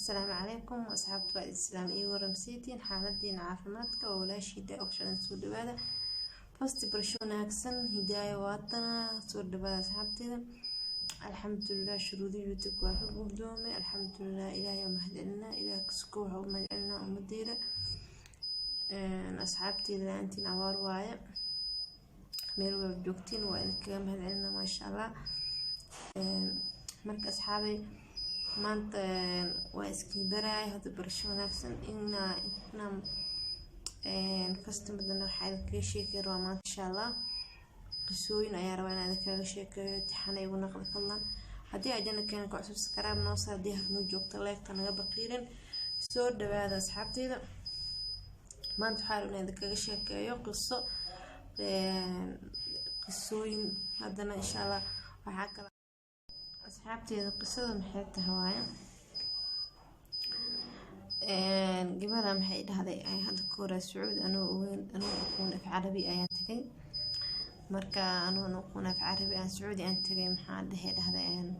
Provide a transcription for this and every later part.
السلام عليكم أصحابتي الإسلام ورمسيتين حالتين عافماتك وولاشي دا أوكشن سود بهذا فاست برشون أكسن هداية واتنا سود بهذا أصحابتي الحمد لله شرودي يوتيوب وافق قدومي الحمد لله إلهي ومهدلنا إلى كسكوها ومهدلنا ومديرة أصحابتي إذا أنتي نوار وايا ميرو بجوكتين وإنك مهدلنا ما شاء الله مرك أصحابي maanta waa iskii baraay hada barasho wanaagsan inaan customer-dana waxaa kaga sheekay rabaa maanta insha Allah qisooyin ayaa rabaa inaan kaga sheekeeyo taxana igu naqdi fadlan haddii ajana keenka cusub subscribe noo saar hadii aad noo joogto like naga baqiirin soo dhawaada asxaabteeda maanta waxaa rabaa inaan kaga sheekeeyo qisooyin hadana insha Allah waxaa kala أصحابتي القصة محيطة هواية قبلها محيط هذا كورة سعود أنا أكون في عربي آياتي مركا أنا أكون في عربي أنا سعودي أنت جاي محاد هذا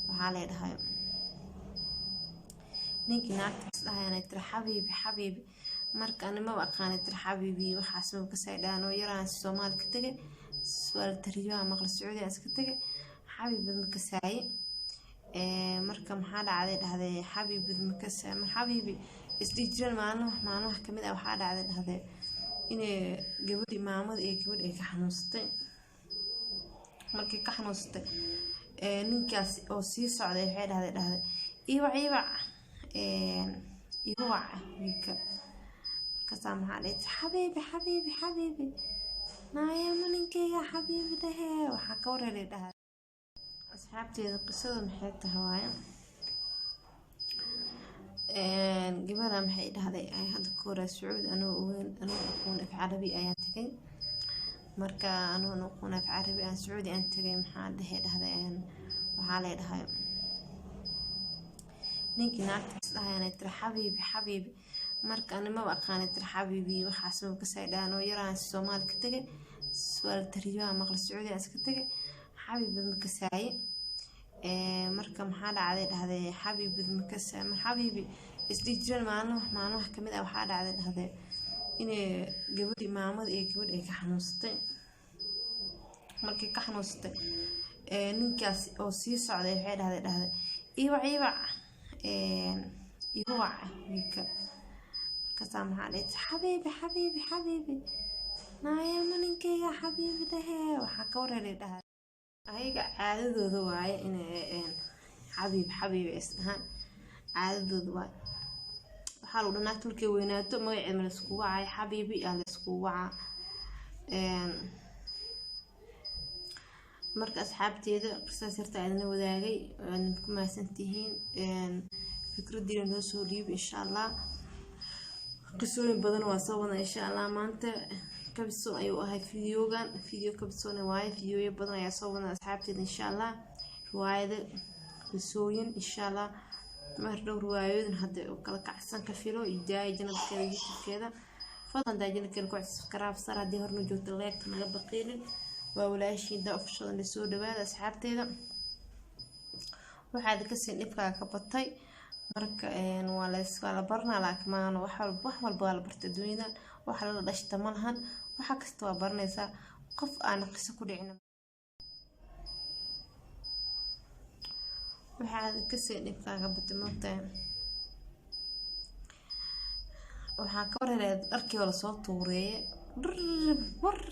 وحالي هاي نيجي نعكس لها يعني ترى حبيبي مركا أنا ما بقى ترى حبيبي وحاسمه كسيدان ويرى الصومال كتجي سؤال ترجمة مغرب السعودي أسكتجي حبيبي مكساي marka maxaa dhacday dhahday xabiib makasay ma xabiibi isdijiran maalmo wax kamid ah waxaa dhacday dhahday inay gabadhi maamad ee gabadh ay ka xanuunsatay markii ka xanuunsatay ninkaas oo sii socday waxay dhahday iiwac wiilka markaasaa maxaa dhahday xabiibi naaya maninkeyga xabiibi dhahe waxaa ka wareeray dhahday أصحابتي القصة محيطة هواية قبلها محيط هذا كورة سعود أنا أكون في عربي آياتي مركا أنا أكون في عربي أنا سعودي أنت جاي محاد هذا وحالي هاي نيجي نعكس لها يعني ترى حبيبي مركا أنا ما بقى ترى حبيبي وحاسمه كسيدان ويرى الصومال كتجي سؤال ترجمة مغرب السعودي أسكتجي حبيبي مكساي marka maxaa dhacday dhahday xabiib makasay ma xabiibi isdijiran maalmo wax kamid ah waxaa dhacday dhahday inay gabadhi maamad ee gabadh ay ka xanuunsatay markii ka xanuunsatay ninkaas oo sii socday waxay dhahday iiwac wiilka markaasaa maxaa dhahday xabiibi naaya maninkeyga xabiibi dhahe waxaa ka wareeray dhahday ayaga caadadooda waaye inay xabiib isdhahaan caadadooda waaye waxaa lagu dhanaa tulkay weynaato magaceed ma la isku wacay xabiibi aa la isku wacaa marka asxaabteeda qisaas yarta aadna wadaagay ku mahadsantihiin fikradiina noo soo dhiib insha Allah qisooyin badan waa soo wada insha Allah maanta كبسون أيوة هاي فيديو كبسون واي فيديو بدنا يصورنا أصحابتي إن شاء الله رواية كبسوين إن شاء الله مرة رواية هذا وكلا كحسن كفيلو يجاي جنب كذا فضلا دا جنب كان كويس سكراف صار هدي هرنو جوت الليك تنقب قيل ولا شيء دا أفشل اللي سود بعد أصحابتي ذا وهذا كسر نبقى كبطي مرك ولا برنا لك ما أنا وحول بالبرتدوينا وحلا دشت ملهن وحكستوا برنيسا قف أنا قصة كلنا وهذا كسر نبقى كبطي وحكور هذا أركي ولا صوت طوري بر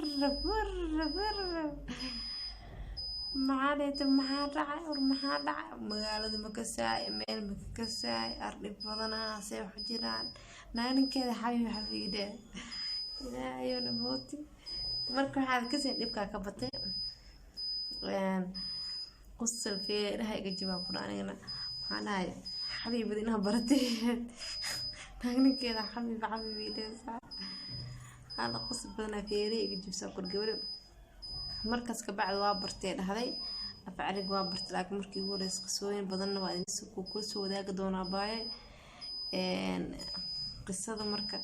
معادي محادع مقالة مكساي ميل مكساي أرنب فضنا سيح جيران ناين كذا حبيبي ده لا يونا موتي مركو هذا كسر يبقى كبطي قصة في رهاي جواب قرآننا أنا حبيبي دينا برتي ناين كذا حبيبي ده هذا قصة بدنا في ريق جيب ساكر قبل مركز كبعد وابرتين هذي أفعلك وابرت لكن مركي هو رئيس قصوين بدنا وعدين سكو كل سو ذاك دونا باي قصة مركز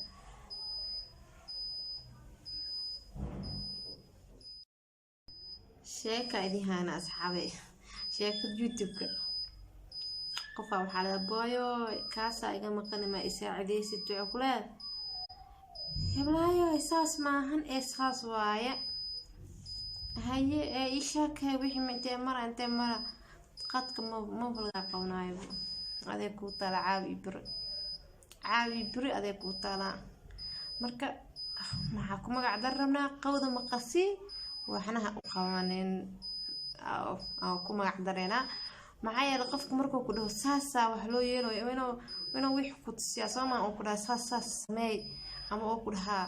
شيكا إذا هنا أصحابي شيكا يوتيوب قفا وحالة بايو كاسا إيجا مقني ما يساعدي ستو عقلات يبلايو إساس معهن إساس وايا هاي إيشاك وحي من تمرة أنت مرة قد ما بلغا قونايو أديكو طالع عابي بري أديكو طالع مركا maxaa magac darabnaa qawda maqasi waxnaha u qabaneen ku magac dareena maxaa yeelay qofku markuu ku dhaho saasa wax loo yeelayo inuu wix ku tusiyo Soomaa oo ku dhahay saasa sameey ama oo ku dhaha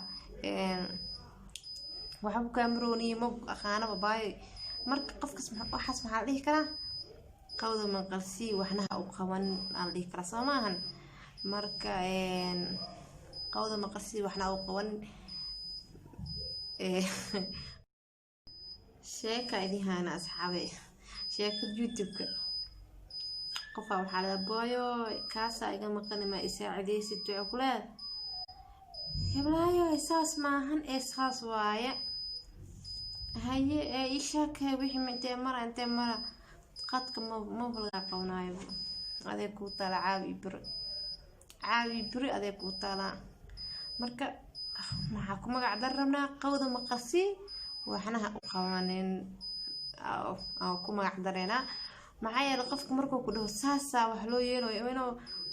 waxa uu kaamrooni ma aqaana babaay marka qofkas waxaas maxaa dhihi karaa qawda maqasi waxnaha u qaban aan dhihi karaa Soomaahan marka qawda maqasi waxna u qaban sheeka idin haana asxaabe sheeka youtube-ka qofa waxaa la baayo kaasa iga maqani ma isaaciday ستو عقلات يبلايو إساس معهن إساس وايا هاي إيشاك وحي من تمرة أنت مرة قد ما بلغا قونايو أديكو طالع عابي بري أديكو طالع marka maxaa ku magac darabnaa qawda maqasi waxnaha u qabaneen ku magac dareena maxaa yeelay qofku markuu ku dhaho saasa wax loo yeelayo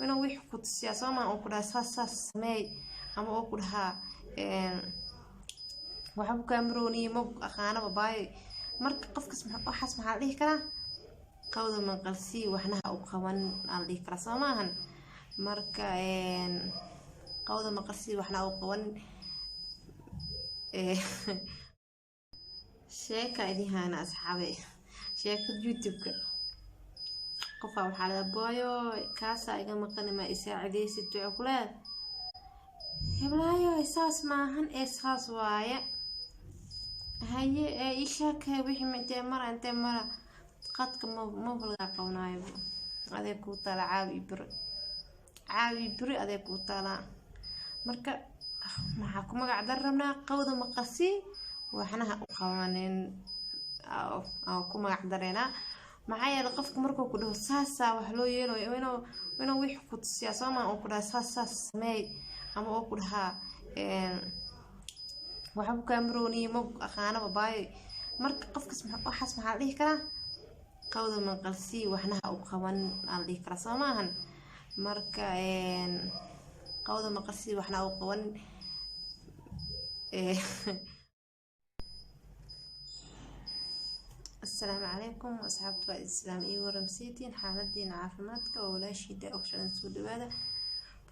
inuu wix ku tusiyo Soomaa oo ku dhahay saasa sameey ama oo ku dhaha waxa uu kaamrooni ma aqaana babaay marka qofkas waxaas maxaa dhihi karaa qawda maqasi waxnaha u qaban aan dhihi karaa Soomaahan marka qawda maqasi waxna u qaban sheeka idin haana asxaabe sheeka youtube-ka qofa waxaa la baayo kaasa iga maqani ma isaaciday ستو عقلات يبلايو إساس معهن إساس وايا هاي إيشاك وحي من تمرة أنت مرة قد ما بلغا قونايو أديكو طالع عابي بري أديكو طالع marka maxaa ku magac darabnaa qawda maqasi waxnaha u qabaneen ku magac dareena maxaa yeelay qofku markuu ku dhaho saasa wax loo yeelayo inuu wix ku tusiyo Soomaa oo ku dhahay saasa sameey ama oo ku dhaha waxa uu kaamrooni ma aqaana babaay marka qofkas waxaas maxaa dhihi karaa qawda maqasi waxnaha u qaban aan dhihi karaa Soomaahan marka qawda maqasi waxna u qaban السلام عليكم أصحابتي الإسلام ورمسيتين حالتين عافماتك وولاشي دا أوكشن سود بهذا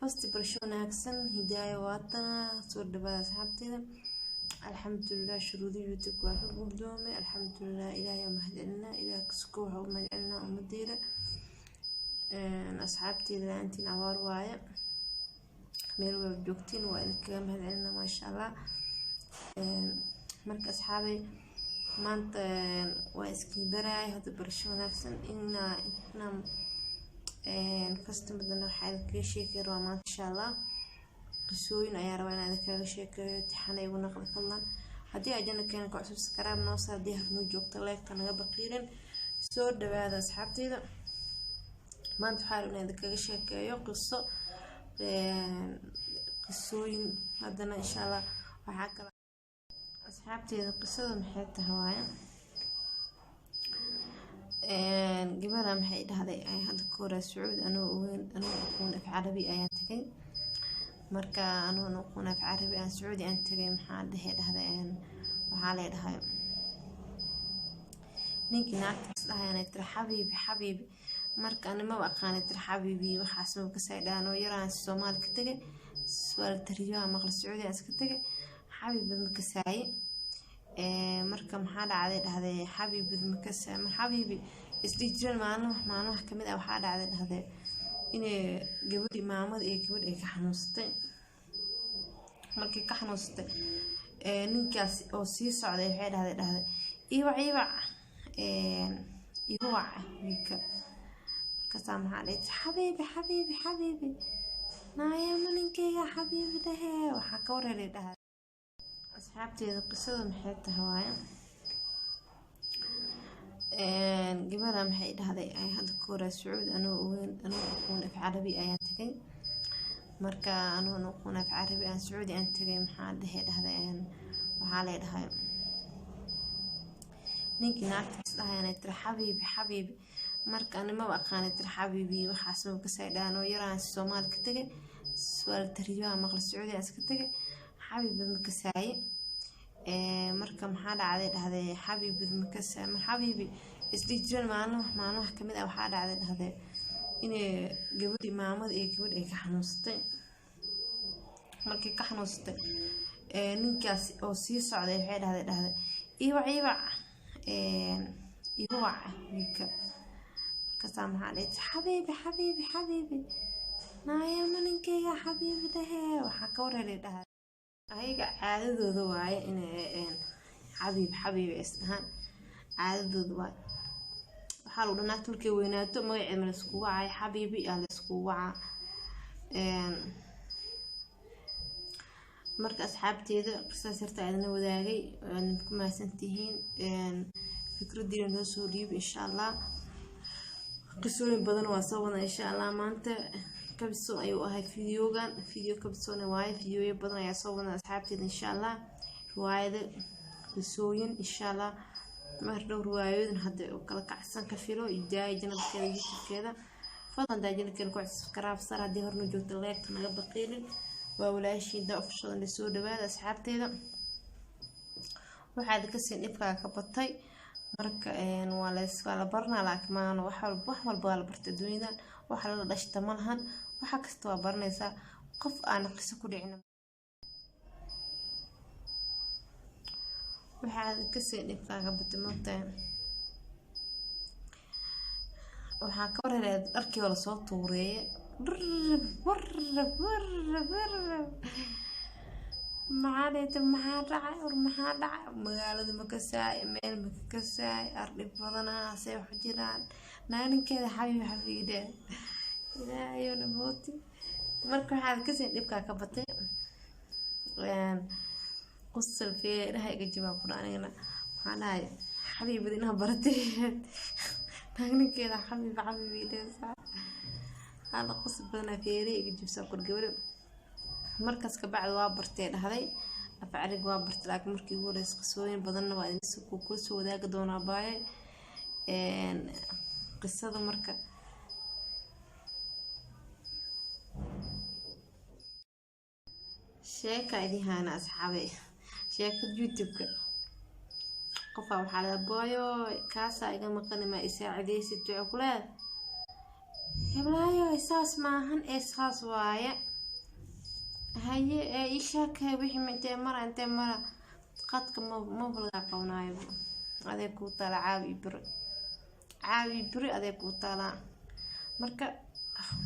فاست برشونا أكسن هداية واتنا سود بهذا أصحابتي الحمد لله شرودي يوتيوب وافق قدومي الحمد لله إلهي ومهدلنا إلى كسكوها ومهدلنا ومديرة أصحابتي اللي أنتي نعبار وايا meel wada joogtiin waa idinkaga mahadcelina maasha Allah marka asxaabe maanta waa iskiin baraay hada barasho wanaagsan inaan customer-dan waxaa idinkaga sheekay rabaa maanta insha Allah qisooyin ayaa rabaa inaan idinkaga sheekeeyo tixana igu naqli fadlan haddii ajana keenan ka cusub subscribe noo saar haddii harnoo joogta like-ka naga baqiirin soo dhawaada asxaabteyda maanta waxaa rabaa inaan idinkaga sheekeeyo qisooyin haddana insha Allah waxaa kala asxaabteyda qisada maxay tahay waaya gabadha maxay dhahday ay hadda ka hore Sacuud anoo aqoon af Carabi ayaa tagay marka anoo aqoon af Carabi aan Sacuudi aan tagay maxaa dhahday waxaa la dhahay ninkii naagtaas dhahayna tir xabiibi marka anima aqaan tir xabiibi waxaas ma ka saydaan oo yaraan Soomaali ka tagay su'aal tariyo maqal Sacuudi aan iska tagay xabiibi ma ka saay marka maxaa dhahday xabiibi ma ka saay xabiibi isdijran maalmaha kamid ah waxaa dhahday inay gabadhi maamad ee gabadh ay ka xanuustay markii ka xanuustay ninkaas oo sii socday waxay dhahday iiwac wiilka markaasaa maxaa dhahday xabiibi naaya maninkeyga xabiibi dhahe waxaa ka wareeray dhahday asxaabteeda qisada maxay tahay waaya gabadha maxay dhahday ay hadda ka hore Sacuud anoo aqoon af Carabi ayaa tagay marka anoo aqoon af Carabi aan Sacuudi aan tagay maxaa dhahday waxaa la dhahay ninkii naagtiis dhahayna tira xabiibi marka anima aqaan tira xabiibi waxaas ma ka saydaan oo yaraan Soomaali ka tagay su'aal tariiba maqal Sacuudi aan iska tagay xabiibi ma ka saay marka maxaa dhahday xabiibi ma ka saay xabiibi isdijran maalmaha kamid ah waxaa dhahday inay gabadhi maamada iyo gabadh ay ka xanuunsatay markii ka xanuunsatay ninkaas oo sii socday waxay dhahday iiwac wiilka markaasaa maxaa dhahday xabiibi naaya maninkeyga xabiibi dhahe waxaa ka wareeray dhahday ayaga caadadooda waaye inay xabiib isdhahaan caadadooda waaye waxaa lagu dhanaa tulkay weynaato magaceeda ma laisku wacay xabiibi aa laisku wacaa marka asxaabteeda qisaas yarta aadna wadaagay waan ku mahadsantihiin fikradiina noo soo dhiib insha Allah qisooyin badan waa soo wada insha Allah maanta kabsoon ayuu ahay video kabsoon waaye video badan ayaa soo wada asxaabteeda insha Allah riwaayada qisooyin insha Allah mar dhow riwaayadan hadda oo kala kacsan ka filo idaay janabkeeda youtube-keeda fadlan daajinkan ku subscribe sar hadii horna joogto like naga baqiilin waa walaashiin official soo dhawaada asxaabteeda waxaad ka sii dhibka ka batay marka waa la barnaa laakiin wax walba waa la bartay dunida waxa la dhashta malahan waxa kasta waa baranaysaa qof aan qiso ku dhicin waxaad ka sii dhibka ka batay maanta waxaa ka wareeray arkii wala soo tuureeyay maxaa dhacay magaalada ma ka saay meel ma ka saay ardib badana say wax jiraan naaninkeeda xabiibi ilaahayna mooti marka waxaad ka sii dhibka ka batay qosol fiiraha iga jawaab quraanina waxaan dhahay xabiibada inaa baratay naaninkeeda xabiibi هذا قصة بدنا فيري يجيب سكر قبل مركز كبعد وابرتي هذي أفعل وابرت لكن مركي يقول يسقسوين بدنا وبعدين يسقوا كل سو ذاك دونا باي قصة مركز شيكة دي هنا أصحابي شيكة يوتيوب قفا وحلا بايو كاسة إذا ما كان ما يساعدني ست عقلات يبلايو إساس معهن إساس وايا هاي إيشاك وحي من أنت مرة قدك ما بلغا قونايبو هذا كوطالة عاوي بري هذا كوطالة مركا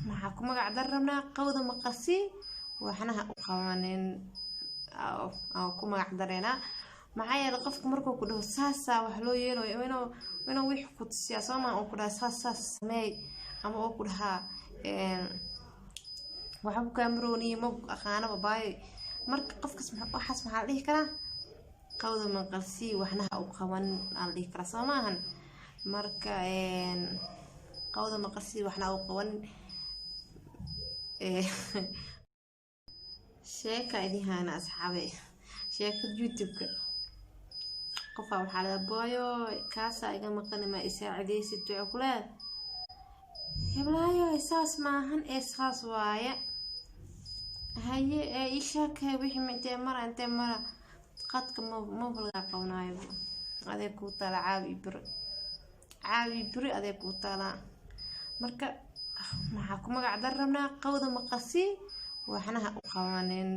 maxaa magac darabnaa qowda maqasi waxna u qabaneen oo ku magac dareena maxaa yeelay qofku markuu ku dhaho saasa wax loo yeelayo inuu wix ku tusiyaa Soomaa oo ku dhaha saasa sameey ama oo ku dhaha waxa uu kaamrooni ma aqaana baay marka qofkas waxaas maxaa dhihi karaa qowda maqasi waxna u qaban aan dhihi karaa Soomaahan marka qowda maqasi waxna u qaban sheeka idin hana asxaabe sheeka youtube-ka qofa waxa la baayo kaasa iga maqan ma isaacideysid duculaad heblayo isaas maahan isaas waaye haye ishaaka wixii mintee mara qadka ma balaga qawnaayo adeeg ku tala caawi bir adeeg ku tala marka maxaa ku magac darabnaa qowda maqasi waxna u qabaneen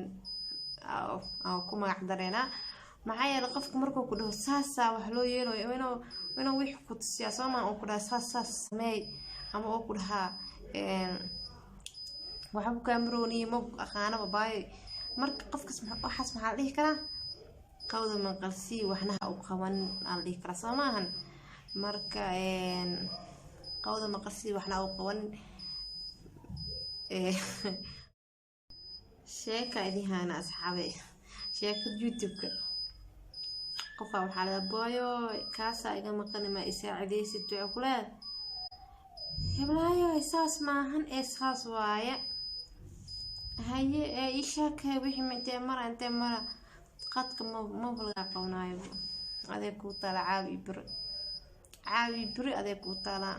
oo ku magac dareena maxaa yeelay qofku markuu ku dhaho saasa wax loo yeelayo inuu wix ku tusiyaa Soomaa oo ku dhaha saasa sameey ama oo ku dhaha waxa uu kaamrooni ma aqaana baay marka qofkas waxaas maxaa dhihi karaa qowda maqasi waxna u qaban aan dhihi karaa Soomaahan marka qowda maqasi waxna u qaban sheeka idin hana asxaabe sheeka youtube-ka قفا وحالة بويو كاسا إيقا مقاني ما إساعدي ستو عقلات يبلايو إساس maahan إساس وايا هاي إيشاك وحي من تيمرة انت مرة قدك ما بلغا قونايو أديكو طالع عاوي بري أديكو طالع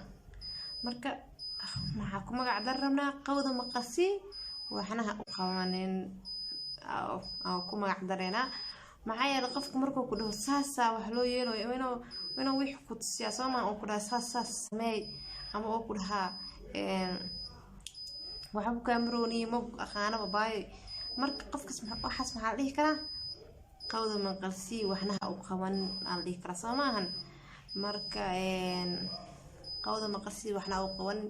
مركا maxaa magac darabnaa qawda maqasi waxana u qabaneen ku magac dareena maxaa yeelay qofku markuu ku dhaho saasa wax loo yeelayo inuu wix ku siyaasama oo ku dhaha saas sameey ama oo ku dhaha waxa ku kaamrooni ma aqaana babaay marka qofkas waxaas maxaa dhihi karaa qawda maqasi waxna u qaban aan dhihi karaa Soomahan marka qawda maqasi waxna u qaban